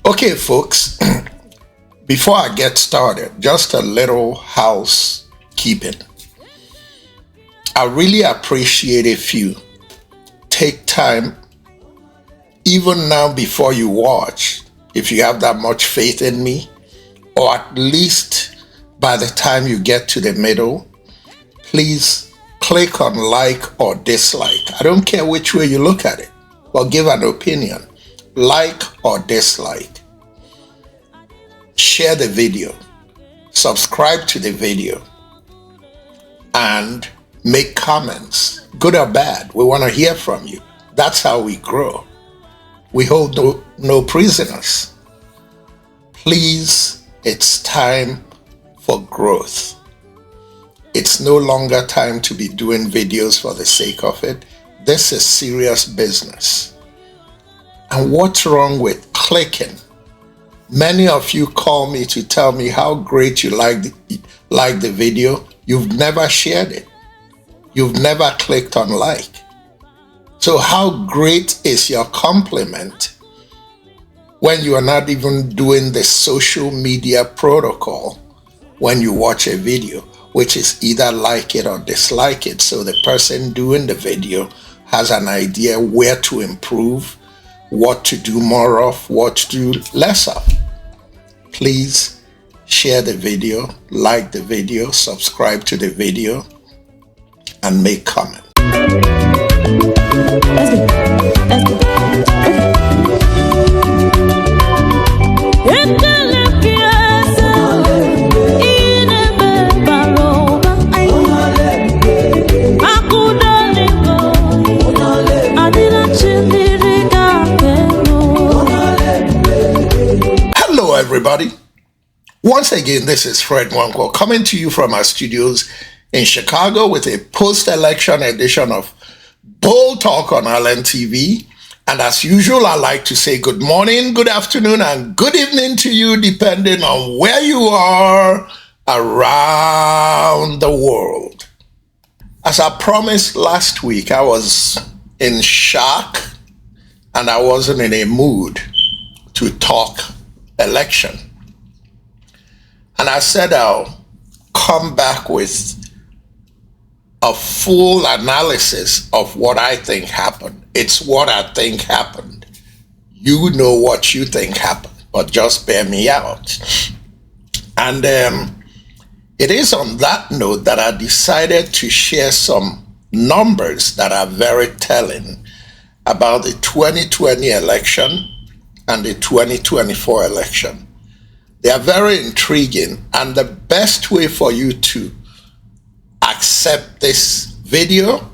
Okay, folks, before I get started, just a little housekeeping. I really appreciate if you take time, even now before you watch, if you have that much faith in me, or at least by the time you get to the middle, please click on like or dislike. I don't care which way you look at it, but give an opinion. Like or dislike. Share the video. Subscribe to the video. And make comments, good or bad. We want to hear from you. That's how we grow. We hold no prisoners. Please, it's time for growth. It's no longer time to be doing videos for the sake of it. This is serious business. And what's wrong with clicking? Many of you call me to tell me how great you like the video. You've never shared it. You've never clicked on like. So how great is your compliment when you are not even doing the social media protocol when you watch a video, which is either like it or dislike it, so the person doing the video has an idea where to improve, what to do more of, what to do less of. Please share the video, like the video, subscribe to the video, and make comments. Hello, everybody. Once again, this is Fred Wonko coming to you from our studios in Chicago with a post-election edition of Bold Talk on LNTV. And as usual, I like to say good morning, good afternoon, and good evening to you, depending on where you are around the world. As I promised last week, I was in shock and I wasn't in a mood to talk election. And I said I'll come back with a full analysis of what I think happened. It's what I think happened. You know what you think happened, but just bear me out. And it is on that note that I decided to share some numbers that are very telling about the 2020 election and the 2024 election. They are very intriguing, and the best way for you to accept this video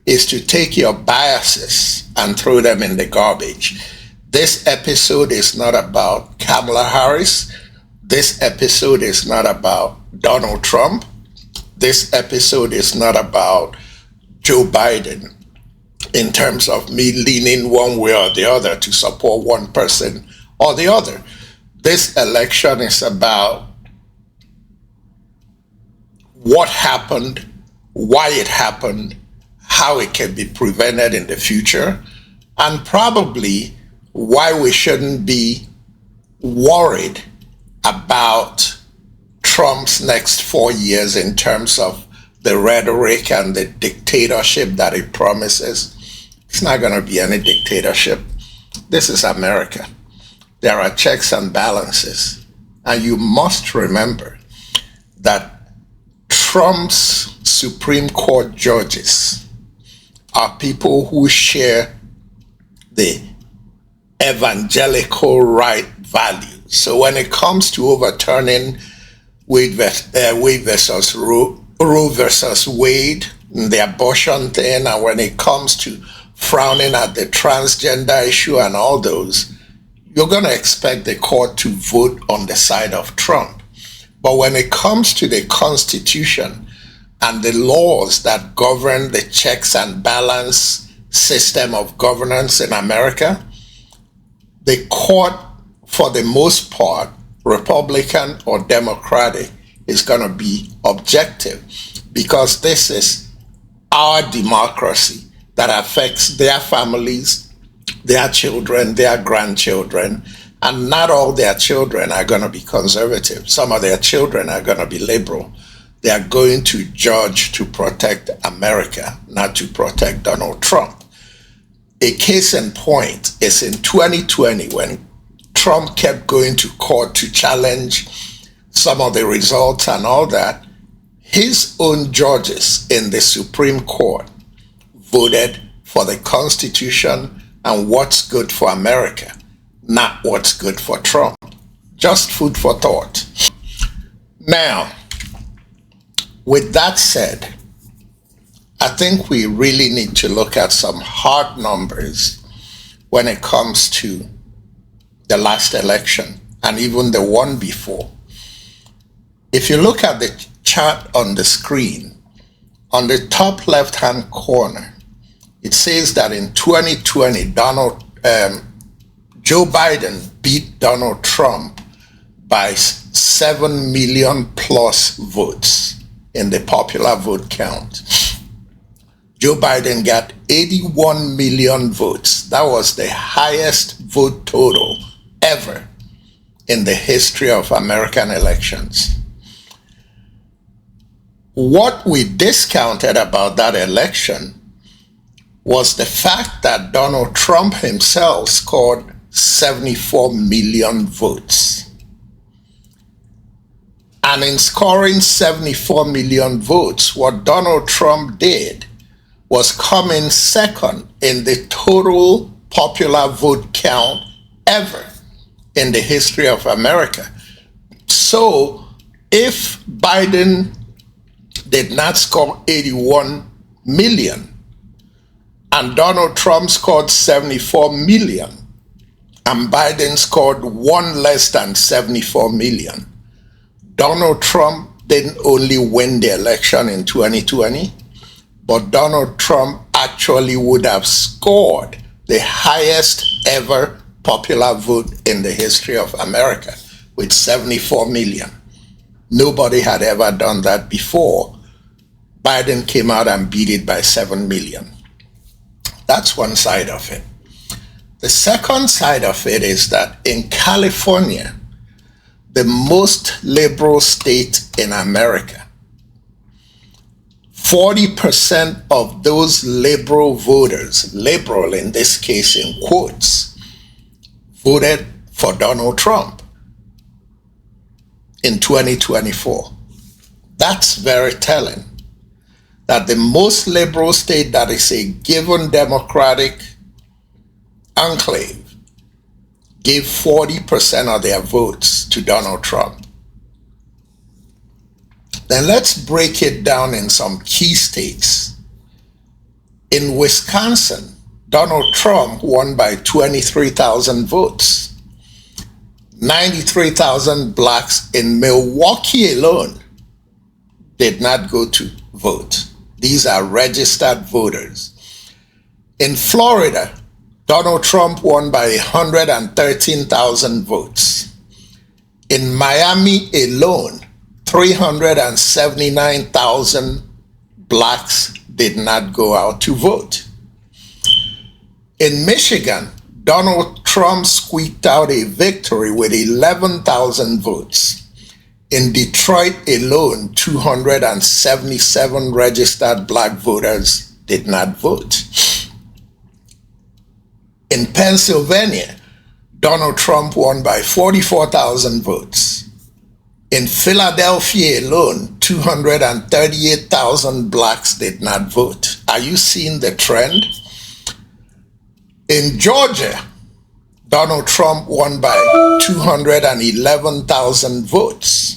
is to take your biases and throw them in the garbage. This episode is not about Kamala Harris. This episode is not about Donald Trump. This episode is not about Joe Biden in terms of me leaning one way or the other to support one person or the other. This election is about what happened, why it happened, how it can be prevented in the future, and probably why we shouldn't be worried about Trump's next 4 years in terms of the rhetoric and the dictatorship that it promises. It's not going to be any dictatorship. This is America. There are checks and balances. And you must remember that Trump's Supreme Court judges are people who share the evangelical right values. So when it comes to overturning Wade versus Roe versus Wade, the abortion thing, and when it comes to frowning at the transgender issue and all those, you're going to expect the court to vote on the side of Trump. But when it comes to the Constitution and the laws that govern the checks and balance system of governance in America, the court, for the most part, Republican or Democratic, is going to be objective, because this is our democracy that affects their families, their children, their grandchildren, and not all their children are going to be conservative. Some of their children are going to be liberal. They are going to judge to protect America, not to protect Donald Trump. A case in point is in 2020 when Trump kept going to court to challenge some of the results and all that. His own judges in the Supreme Court voted for the Constitution and what's good for America, not what's good for Trump. Just food for thought. Now, with that said, I think we really need to look at some hard numbers when it comes to the last election and even the one before. If you look at the chart on the screen, on the top left-hand corner, it says that in 2020, Joe Biden beat Donald Trump by 7 million plus votes in the popular vote count. Joe Biden got 81 million votes. That was the highest vote total ever in the history of American elections. What we discounted about that election was the fact that Donald Trump himself scored 74 million votes. And in scoring 74 million votes, what Donald Trump did was come in second in the total popular vote count ever in the history of America. So if Biden did not score 81 million and Donald Trump scored 74 million and Biden scored one less than 74 million, Donald Trump didn't only win the election in 2020, but Donald Trump actually would have scored the highest ever popular vote in the history of America with 74 million. Nobody had ever done that before. Biden came out and beat it by 7 million. That's one side of it. The second side of it is that in California, the most liberal state in America, 40% of those liberal voters, liberal in this case in quotes, voted for Donald Trump in 2024. That's very telling. That the most liberal state that is a given Democratic enclave gave 40% of their votes to Donald Trump. Then let's break it down in some key states. In Wisconsin, Donald Trump won by 23,000 votes. 93,000 blacks in Milwaukee alone did not go to vote. These are registered voters. In Florida, Donald Trump won by 113,000 votes. In Miami alone, 379,000 blacks did not go out to vote. In Michigan, Donald Trump squeaked out a victory with 11,000 votes. In Detroit alone, 277 registered black voters did not vote. In Pennsylvania, Donald Trump won by 44,000 votes. In Philadelphia alone, 238,000 blacks did not vote. Are you seeing the trend? In Georgia, Donald Trump won by 211,000 votes.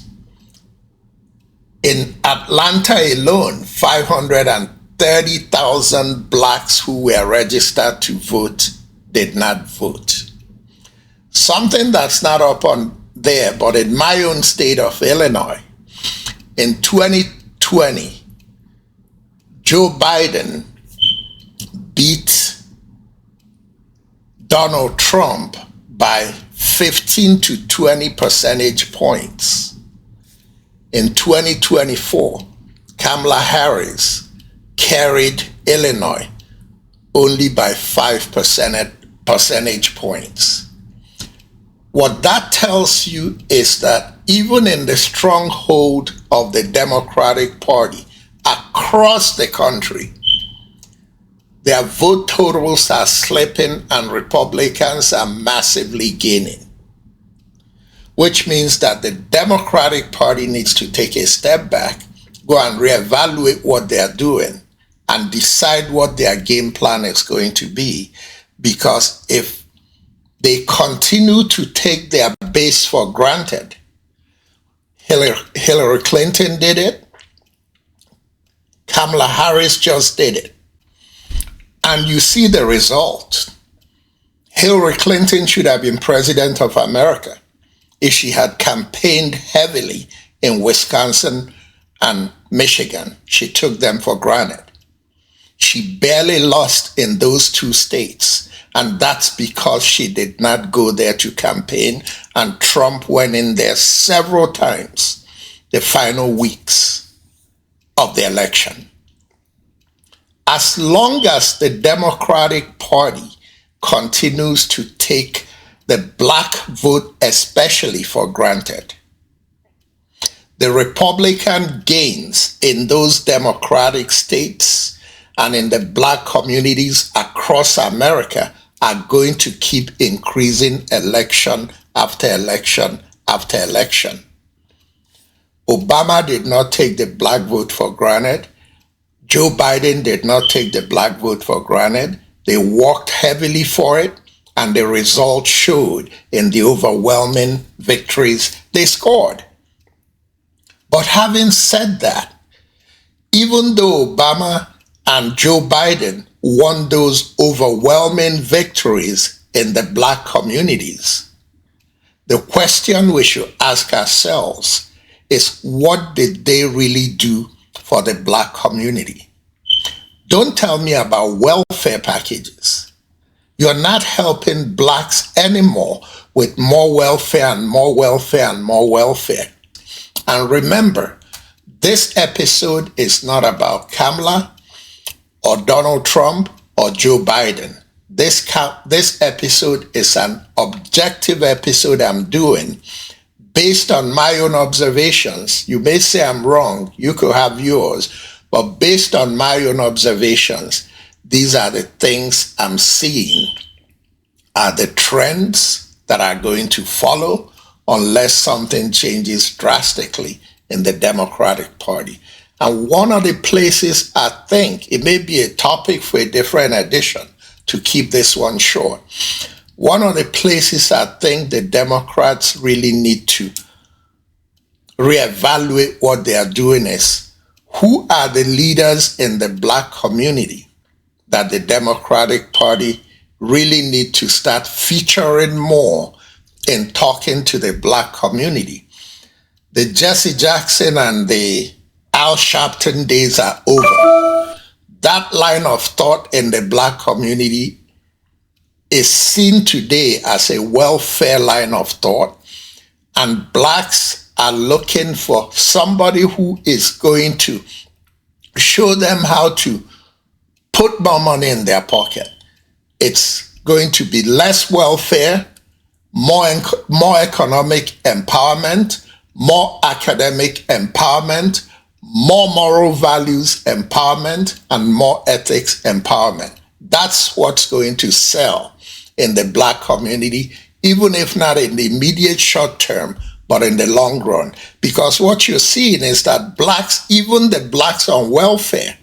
In Atlanta alone, 530,000 blacks who were registered to vote did not vote. Something that's not up on there, but in my own state of Illinois, in 2020, Joe Biden beat Donald Trump by 15 to 20 percentage points. In 2024, Kamala Harris carried Illinois only by 5 percentage points. What that tells you is that even in the stronghold of the Democratic Party across the country, their vote totals are slipping and Republicans are massively gaining, which means that the Democratic Party needs to take a step back, go and reevaluate what they are doing, and decide what their game plan is going to be. Because if they continue to take their base for granted, Hillary Clinton did it, Kamala Harris just did it, and you see the result. Hillary Clinton should have been president of America if she had campaigned heavily in Wisconsin and Michigan. She took them for granted. She barely lost in those two states, and that's because she did not go there to campaign, and Trump went in there several times the final weeks of the election. As long as the Democratic Party continues to take the black vote especially for granted, the Republican gains in those Democratic states and in the black communities across America are going to keep increasing election after election after election. Obama did not take the black vote for granted. Joe Biden did not take the black vote for granted. They worked heavily for it, and the results showed in the overwhelming victories they scored. But having said that, even though Obama and Joe Biden won those overwhelming victories in the black communities, the question we should ask ourselves is, what did they really do for the black community? Don't tell me about welfare packages. You're not helping blacks anymore with more welfare and more welfare and more welfare. And remember, this episode is not about Kamala or Donald Trump or Joe Biden. This episode is an objective episode I'm doing based on my own observations. You may say I'm wrong, you could have yours, but based on my own observations, these are the things I'm seeing are the trends that are going to follow unless something changes drastically in the Democratic Party. And one of the places I think, it may be a topic for a different edition to keep this one short, one of the places I think the Democrats really need to reevaluate what they are doing is, who are the leaders in the black community that the Democratic Party really need to start featuring more in talking to the black community. The Jesse Jackson and the Al Sharpton days are over. That line of thought in the black community is seen today as a welfare line of thought, and blacks are looking for somebody who is going to show them how to put more money in their pocket. It's going to be less welfare, more economic empowerment, more academic empowerment, more moral values empowerment, and more ethics empowerment. That's what's going to sell in the black community, even if not in the immediate short term, but in the long run. Because what you're seeing is that blacks, even the blacks on welfare,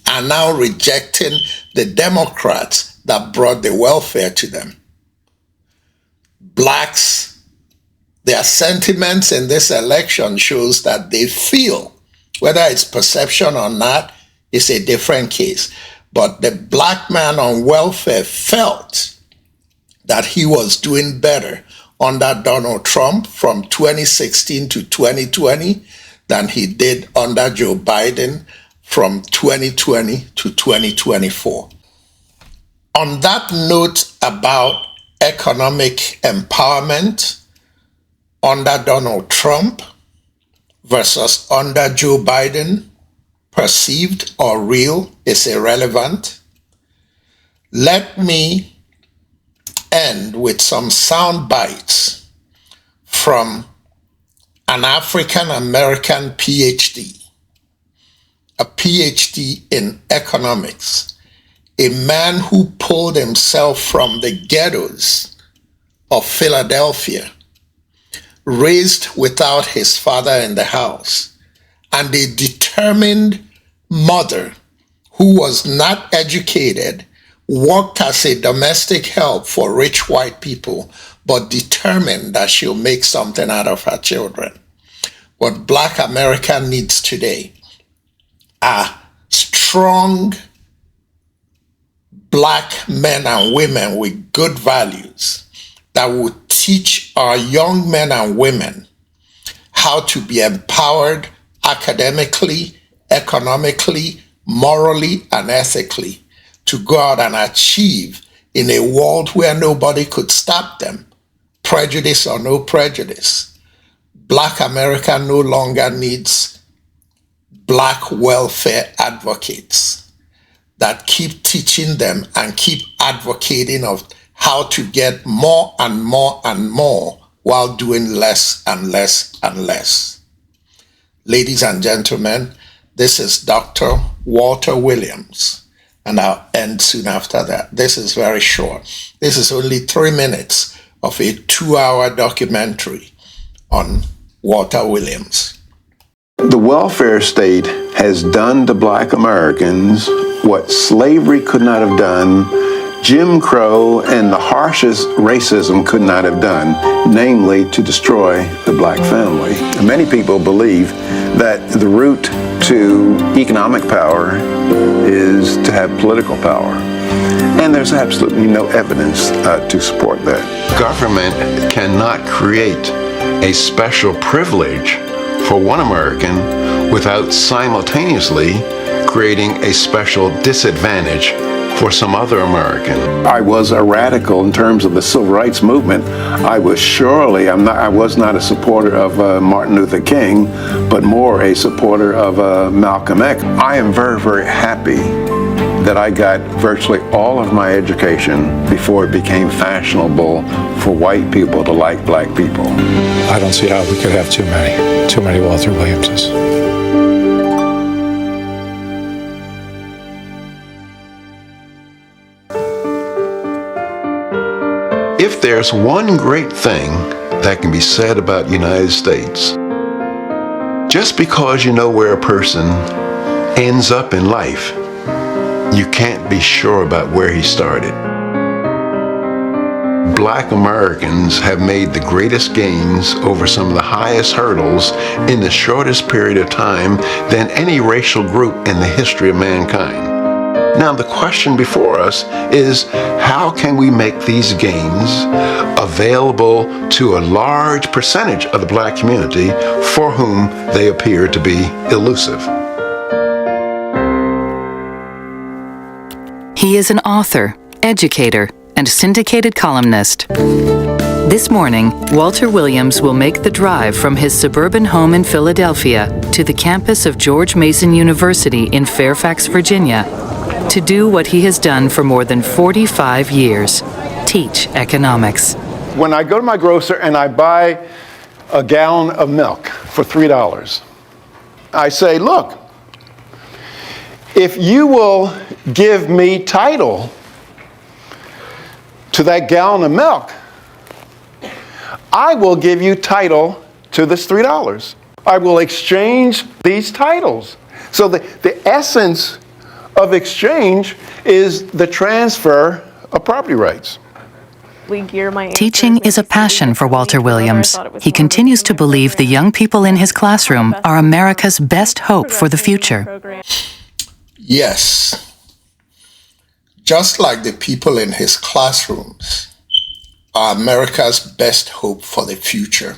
are now rejecting the Democrats that brought the welfare to them. Blacks, their sentiments in this election shows that they feel, whether it's perception or not, is a different case. But the black man on welfare felt that he was doing better under Donald Trump from 2016 to 2020 than he did under Joe Biden from 2020 to 2024. On that note about economic empowerment under Donald Trump versus under Joe Biden, perceived or real is irrelevant. Let me end with some sound bites from an African American PhD, a PhD in economics, a man who pulled himself from the ghettos of Philadelphia, raised without his father in the house, and a determined mother who was not educated, worked as a domestic help for rich white people, but determined that she'll make something out of her children. What Black America needs today are strong Black men and women with good values that will teach our young men and women how to be empowered academically, economically, morally, and ethically to go out and achieve in a world where nobody could stop them, prejudice or no prejudice. Black America no longer needs Black welfare advocates that keep teaching them and keep advocating of how to get more and more and more while doing less and less and less. Ladies and gentlemen, this is Dr. Walter Williams, and I'll end soon after that. This is very short. This is only 3 minutes of a 2-hour documentary on Walter Williams. The welfare state has done to Black Americans what slavery could not have done, Jim Crow and the harshest racism could not have done, namely to destroy the Black family. And many people believe that the route to economic power is to have political power. And there's absolutely no evidence to support that. Government cannot create a special privilege for one American without simultaneously creating a special disadvantage for some other American. I was a radical in terms of the civil rights movement. I was not a supporter of Martin Luther King, but more a supporter of Malcolm X. I am very, very happy that I got virtually all of my education before it became fashionable for white people to like Black people. I don't see how we could have too many Walter Williamses. If there's one great thing that can be said about the United States, just because you know where a person ends up in life, you can't be sure about where he started. Black Americans have made the greatest gains over some of the highest hurdles in the shortest period of time than any racial group in the history of mankind. Now, the question before us is, how can we make these gains available to a large percentage of the Black community for whom they appear to be elusive? He is an author, educator, and syndicated columnist. This morning, Walter Williams will make the drive from his suburban home in Philadelphia to the campus of George Mason University in Fairfax, Virginia, to do what he has done for more than 45 years, teach economics. When I go to my grocer and I buy a gallon of milk for $3, I say, look, if you will give me title to that gallon of milk, I will give you title to this $3. I will exchange these titles. So the essence of exchange is the transfer of property rights. Teaching is a passion for Walter Williams. He continues to believe the young people in his classroom are America's best hope for the future. Yes. Just like the people in his classrooms are America's best hope for the future.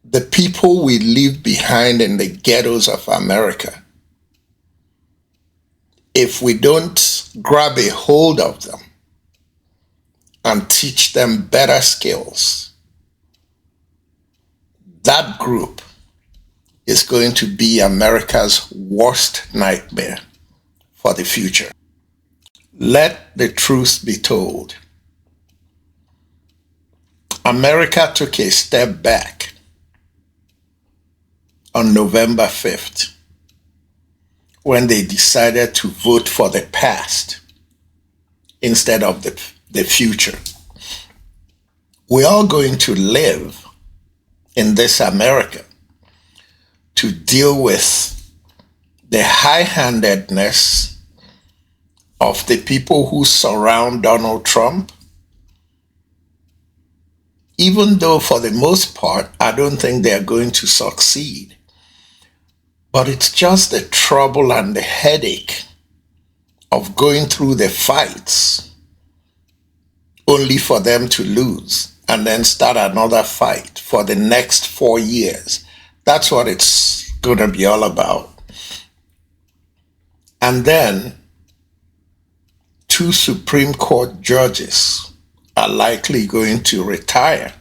The people we leave behind in the ghettos of America, if we don't grab a hold of them and teach them better skills, that group is going to be America's worst nightmare for the future. Let the truth be told. America took a step back on November 5th when they decided to vote for the past instead of the future. We're all going to live in this America to deal with the high-handedness of the people who surround Donald Trump, even though for the most part, I don't think they're going to succeed. But it's just the trouble and the headache of going through the fights only for them to lose and then start another fight for the next 4 years. That's what it's going to be all about. And then 2 Supreme Court judges are likely going to retire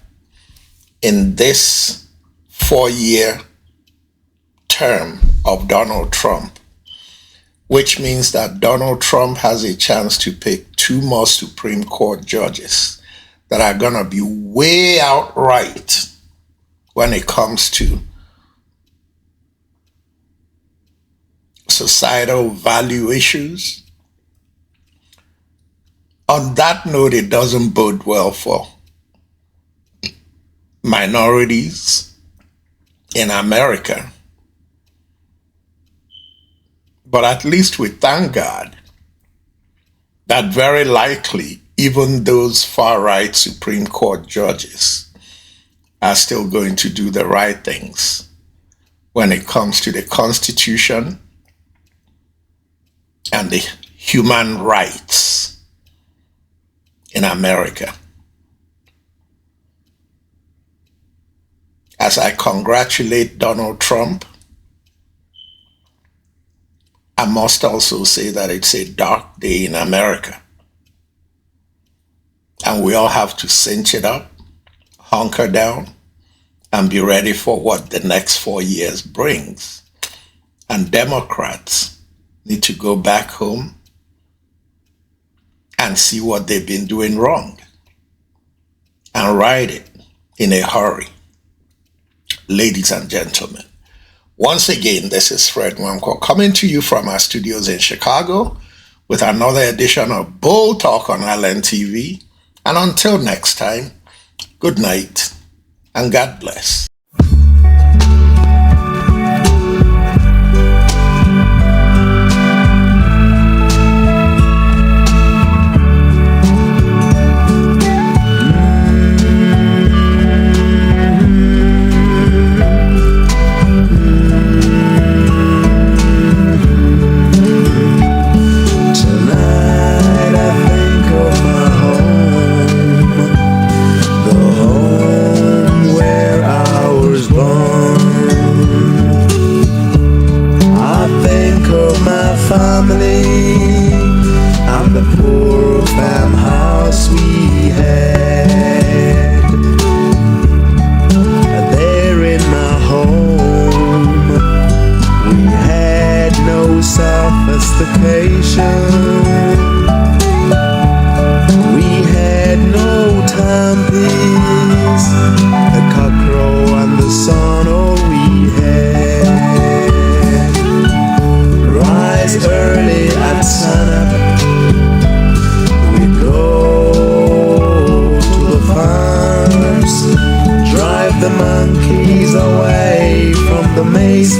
in this 4-year term of Donald Trump, which means that Donald Trump has a chance to pick 2 more Supreme Court judges that are going to be way outright when it comes to societal value issues. On that note, it doesn't bode well for minorities in America. But at least we thank God that very likely even those far-right Supreme Court judges are still going to do the right things when it comes to the Constitution and the human rights in America. As I congratulate Donald Trump, I must also say that it's a dark day in America. And we all have to cinch it up, hunker down, and be ready for what the next 4 years brings. And Democrats need to go back home and see what they've been doing wrong and right it in a hurry. Ladies and gentlemen, once again, this is Fred Wonko coming to you from our studios in Chicago with another edition of Bold Talk on LNTV. And until next time, good night and God bless. The monkeys away from the maze.